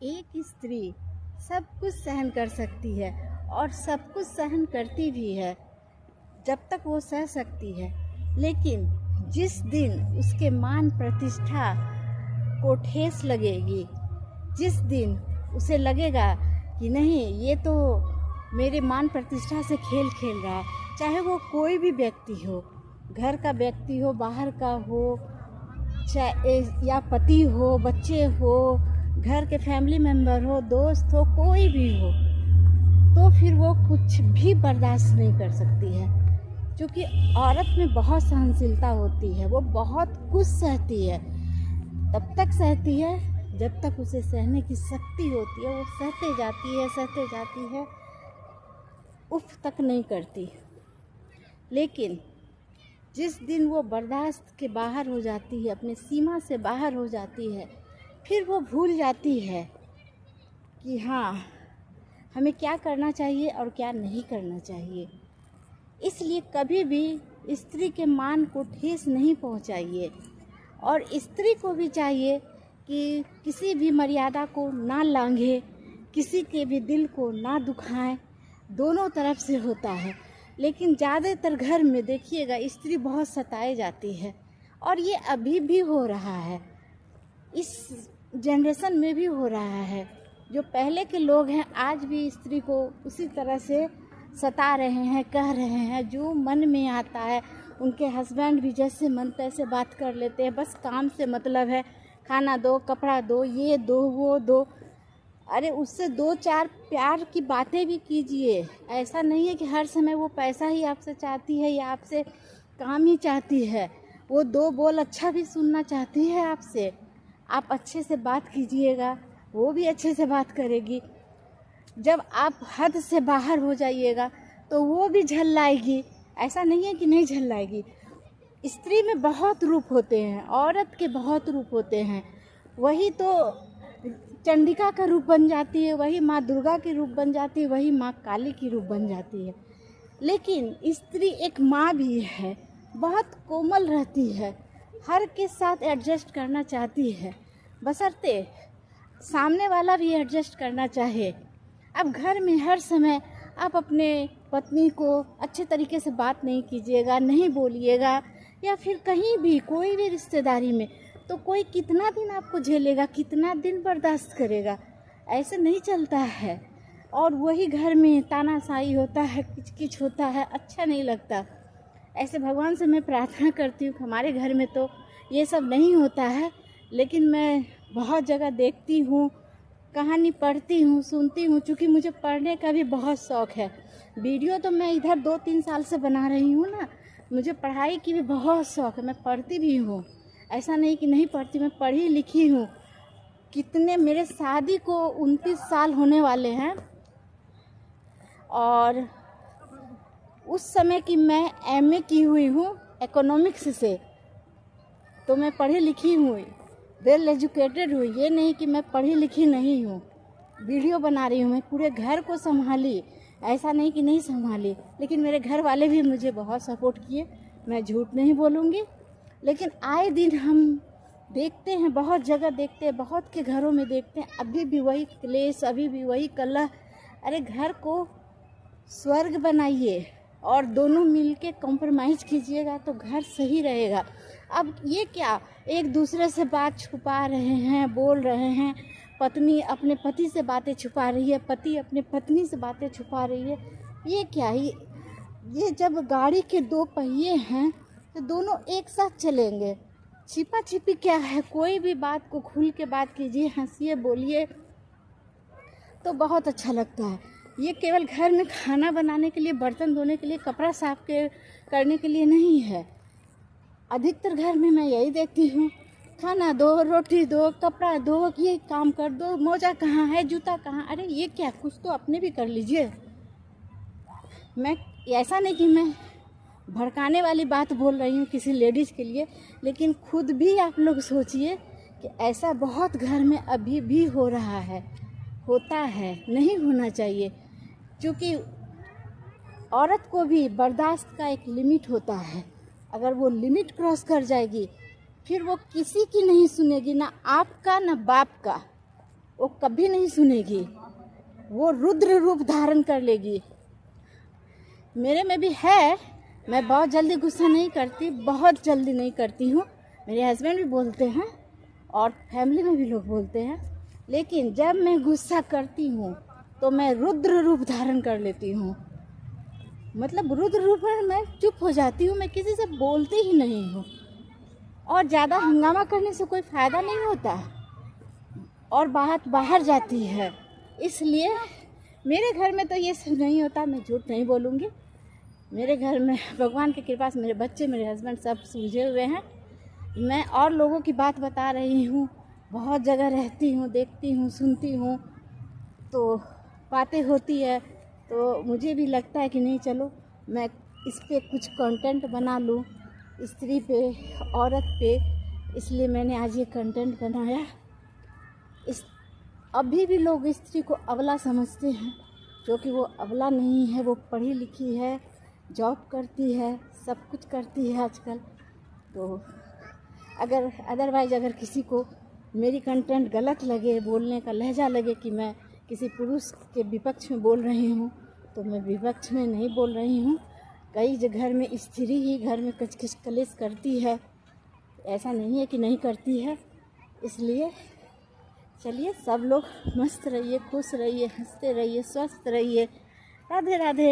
एक स्त्री सब कुछ सहन कर सकती है और सब कुछ सहन करती भी है जब तक वो सह सकती है, लेकिन जिस दिन उसके मान प्रतिष्ठा को ठेस लगेगी, जिस दिन उसे लगेगा कि नहीं ये तो मेरे मान प्रतिष्ठा से खेल खेल रहा है, चाहे वो कोई भी व्यक्ति हो, घर का व्यक्ति हो, बाहर का हो, चाहे या पति हो, बच्चे हो, घर के फैमिली मेम्बर हो, दोस्त हो, कोई भी हो, तो फिर वो कुछ भी बर्दाश्त नहीं कर सकती है। क्योंकि औरत में बहुत सहनशीलता होती है, वो बहुत कुछ सहती है, तब तक सहती है जब तक उसे सहने की शक्ति होती है। वो सहते जाती है, उफ तक नहीं करती। लेकिन जिस दिन वो बर्दाश्त के बाहर हो जाती है, अपने सीमा से बाहर हो जाती है, फिर वो भूल जाती है कि हाँ, हमें क्या करना चाहिए और क्या नहीं करना चाहिए। इसलिए कभी भी स्त्री के मान को ठेस नहीं पहुंचाइए, और स्त्री को भी चाहिए कि किसी भी मर्यादा को ना लांघे, किसी के भी दिल को ना दुखाएं। दोनों तरफ से होता है, लेकिन ज़्यादातर घर में देखिएगा स्त्री बहुत सताई जाती है, और ये अभी भी हो रहा है, इस जनरेशन में भी हो रहा है। जो पहले के लोग हैं आज भी स्त्री को उसी तरह से सता रहे हैं, कह रहे हैं जो मन में आता है। उनके हस्बैंड भी जैसे मन तैसे बात कर लेते हैं, बस काम से मतलब है, खाना दो, कपड़ा दो, ये दो, वो दो। अरे उससे दो चार प्यार की बातें भी कीजिए। ऐसा नहीं है कि हर समय वो पैसा ही आपसे चाहती है या आपसे काम ही चाहती है। वो दो बोल अच्छा भी सुनना चाहती है आपसे। आप अच्छे से बात कीजिएगा, वो भी अच्छे से बात करेगी। जब आप हद से बाहर हो जाइएगा तो वो भी झल्लाएगी। ऐसा नहीं है कि नहीं झल्लाएगी। स्त्री में बहुत रूप होते हैं, औरत के बहुत रूप होते हैं। वही तो चंडिका का रूप बन जाती है, वही माँ दुर्गा की रूप बन जाती है, वही माँ काली की रूप बन जाती है। लेकिन स्त्री एक माँ भी है, बहुत कोमल रहती है, हर के साथ एडजस्ट करना चाहती है, बशर्ते सामने वाला भी एडजस्ट करना चाहे। अब घर में हर समय आप अपने पत्नी को अच्छे तरीके से बात नहीं कीजिएगा, नहीं बोलिएगा, या फिर कहीं भी कोई भी रिश्तेदारी में, तो कोई कितना दिन आपको झेलेगा, कितना दिन बर्दाश्त करेगा। ऐसे नहीं चलता है। और वही घर में तानाशाही होता है, किचकिच होता है, अच्छा नहीं लगता। ऐसे भगवान से मैं प्रार्थना करती हूँ हमारे घर में तो ये सब नहीं होता है। लेकिन मैं बहुत जगह देखती हूँ, कहानी पढ़ती हूँ, सुनती हूँ। चूँकि मुझे पढ़ने का भी बहुत शौक़ है। वीडियो तो मैं इधर 2-3 साल से बना रही हूँ ना, मुझे पढ़ाई की भी बहुत शौक़ है, मैं पढ़ती भी हूँ। ऐसा नहीं कि नहीं पढ़ती, मैं पढ़ी लिखी हूँ। कितने मेरे शादी को 29 साल होने वाले हैं, और उस समय की मैं MA की हुई हूँ इकोनॉमिक्स से, तो मैं पढ़ी लिखी हूँ, वेल एजुकेटेड हूँ। ये नहीं कि मैं पढ़ी लिखी नहीं हूँ। वीडियो बना रही हूँ, मैं पूरे घर को संभाली, ऐसा नहीं कि नहीं संभाली। लेकिन मेरे घर वाले भी मुझे बहुत सपोर्ट किए, मैं झूठ नहीं बोलूँगी। लेकिन आए दिन हम देखते हैं, बहुत जगह देखते हैं, बहुत के घरों में देखते हैं, अभी भी वही क्लेश, अभी भी वही कलह। अरे घर को स्वर्ग बनाइए और दोनों मिलके कॉम्प्रोमाइज़ कीजिएगा तो घर सही रहेगा। अब ये क्या, एक दूसरे से बात छुपा रहे हैं, बोल रहे हैं, पत्नी अपने पति से बातें छुपा रही है, पति अपने पत्नी से बातें छुपा रही है। ये क्या, ये जब गाड़ी के 2 पहिए हैं तो दोनों एक साथ चलेंगे। छिपा छिपी क्या है, कोई भी बात को खुल के बात कीजिए, हंसिए, बोलिए, तो बहुत अच्छा लगता है। ये केवल घर में खाना बनाने के लिए, बर्तन धोने के लिए, कपड़ा साफ करने के लिए नहीं है। अधिकतर घर में मैं यही देखती हूँ, खाना दो, रोटी दो, कपड़ा दो, ये काम कर दो, मोजा कहाँ है, जूता कहाँ। अरे ये क्या, कुछ तो अपने भी कर लीजिए। मैं ऐसा नहीं कि मैं भड़काने वाली बात बोल रही हूँ किसी लेडीज़ के लिए, लेकिन खुद भी आप लोग सोचिए कि ऐसा बहुत घर में अभी भी हो रहा है, होता है, नहीं होना चाहिए। क्योंकि औरत को भी बर्दाश्त का एक लिमिट होता है। अगर वो लिमिट क्रॉस कर जाएगी फिर वो किसी की नहीं सुनेगी, ना आपका ना बाप का। वो कभी नहीं सुनेगी, वो रुद्र रूप धारण कर लेगी। मेरे में भी है, मैं बहुत जल्दी गुस्सा नहीं करती, बहुत जल्दी नहीं करती हूँ। मेरे हस्बैंड भी बोलते हैं और फैमिली में भी लोग बोलते हैं, लेकिन जब मैं गुस्सा करती हूँ तो मैं रुद्र रूप धारण कर लेती हूँ। मतलब रुद्र रूप में मैं चुप हो जाती हूँ, मैं किसी से बोलती ही नहीं हूँ। और ज़्यादा हंगामा करने से कोई फ़ायदा नहीं होता और बात बाहर जाती है। इसलिए मेरे घर में तो ये सब नहीं होता, मैं झूठ नहीं बोलूँगी। मेरे घर में भगवान की कृपा से मेरे बच्चे, मेरे हस्बैंड सब सुलझे हुए हैं। मैं और लोगों की बात बता रही हूँ, बहुत जगह रहती हूँ, देखती हूँ, सुनती हूँ, तो बातें होती है, तो मुझे भी लगता है कि नहीं चलो मैं इस पे कुछ कंटेंट बना लूँ, स्त्री पे, औरत पे। इसलिए मैंने आज ये कंटेंट बनाया। अभी भी लोग स्त्री को अबला समझते हैं, जो कि वो अबला नहीं है, वो पढ़ी लिखी है, जॉब करती है, सब कुछ करती है आजकल। तो अगर अदरवाइज अगर किसी को मेरी कंटेंट गलत लगे, बोलने का लहजा लगे कि मैं किसी पुरुष के विपक्ष में बोल रही हूँ, तो मैं विपक्ष में नहीं बोल रही हूँ। कई घर में स्त्री ही घर में कच कलेश करती है, ऐसा नहीं है कि नहीं करती है। इसलिए चलिए सब लोग मस्त रहिए, खुश रहिए, हंसते रहिए, स्वस्थ रहिए। राधे राधे।